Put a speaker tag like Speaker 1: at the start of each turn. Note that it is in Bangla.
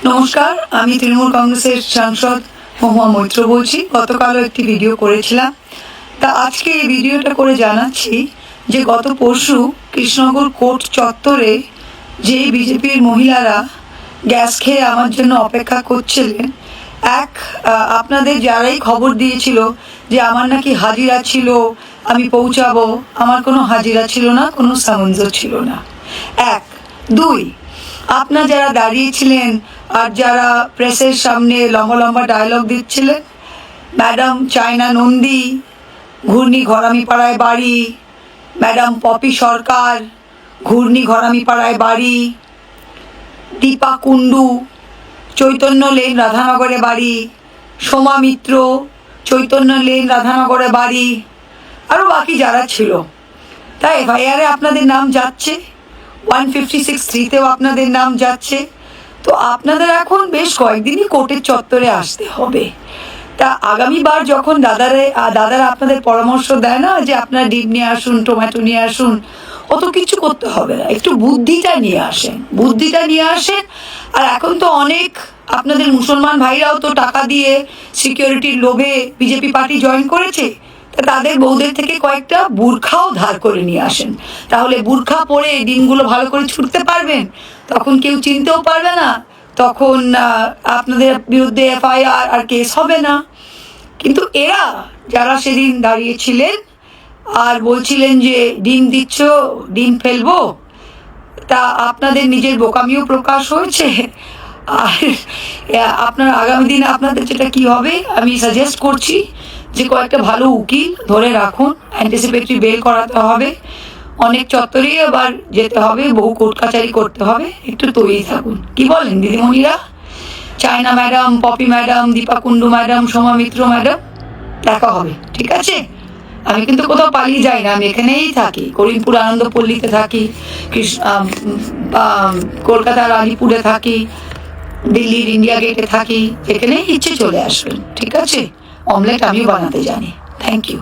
Speaker 1: নমস্কার, আমি তৃণমূল কংগ্রেসের সাংসদ মহুয়া মৈত্র বলছি। গতকালও একটি ভিডিও করেছিলাম, তা আজকে এই ভিডিওটা করে জানাচ্ছি যে গত পরশু কৃষ্ণনগর কোর্ট চত্বরে যে বিজেপির মহিলারা গ্যাস খেয়ে আমার জন্য অপেক্ষা করছিলেন, আপনাদের যারাই খবর দিয়েছিল যে আমার নাকি হাজিরা ছিল, আমি পৌঁছাবো, আমার কোনো হাজিরা ছিল না, কোনো সামঞ্জস্য ছিল না। দুই, আপনারা যারা দাঁড়িয়েছিলেন আর যারা প্রেসের সামনে লম্বা লম্বা ডায়লগ দিচ্ছিলেন, ম্যাডাম চায়না নন্দী, ঘূর্ণি ঘরামিপাড়ায় বাড়ি, ম্যাডাম পপি সরকার, ঘূর্ণি ঘরামিপাড়ায় বাড়ি, দীপা কুণ্ডু, চৈতন্য লেন রাধানগরে বাড়ি, সোমা মিত্র, চৈতন্য লেন রাধানগরে বাড়ি, আরও বাকি যারা ছিল, তাই এফআইআরে আপনাদের নাম যাচ্ছে, 156(3)তেও আপনাদের নাম যাচ্ছে। তো আপনাদের এখন বেশ কয়েকদিনই কোর্টের চত্বরে আসতে হবে। তা আগামীবার যখন দাদারা আপনাদের পরামর্শ দেয় না যে আপনারা ডিম নিয়ে আসুন, টমেটো নিয়ে আসুন, অত কিছু করতে হবে না, একটু বুদ্ধিটা নিয়ে আসেন। আর এখন তো অনেক আপনাদের মুসলমান ভাইরাও তো টাকা দিয়ে সিকিউরিটির লোভে বিজেপি পার্টি জয়েন করেছে, তাদের বউদের থেকে কয়েকটা বুরখাও ধার করে নিয়ে আসেন, তাহলে বুরখা পরে ডিমগুলো ভালো করে ছুটতে পারবেন, তখন কেউ চিনতেও পারবে না, তখন আপনাদের বিরুদ্ধে এফআইআর আর কেস হবে না। কিন্তু এরা যারা সেদিন দাঁড়িয়েছিলেন আর বলছিলেন যে ডিম দিচ্ছ, ডিম ফেলবো, তা আপনাদের নিজের বোকামিও প্রকাশ হয়েছে। আর আপনার আগামী দিনে আপনাদের যেটা কি হবে, আমি সাজেস্ট করছি যে কয়েকটা ভালো উকিল ধরে রাখুন, অ্যান্টিসিপেটরি বেল করাতে হবে, অনেক চত্বরেই আবার যেতে হবে, বহু কোর্ট কাচারি করতে হবে, একটু তৈরি থাকুন। কি বলেন দিদিমণিরা? Chaina madam, Popy madam, Dipa Kundu madam, Soma Mitra madam, দেখা হবে, ঠিক আছে? আমি কিন্তু কোথাও পালিয়ে যাই না, আমি এখানেই থাকি, করিমপুর আনন্দপল্লীতে থাকি, কলকাতার আলিপুরে থাকি, দিল্লির ইন্ডিয়া গেটে থাকি, এখানেই ইচ্ছে চলে আসবেন, ঠিক আছে? অমলেট আমিও বানাতে জানি। Thank you.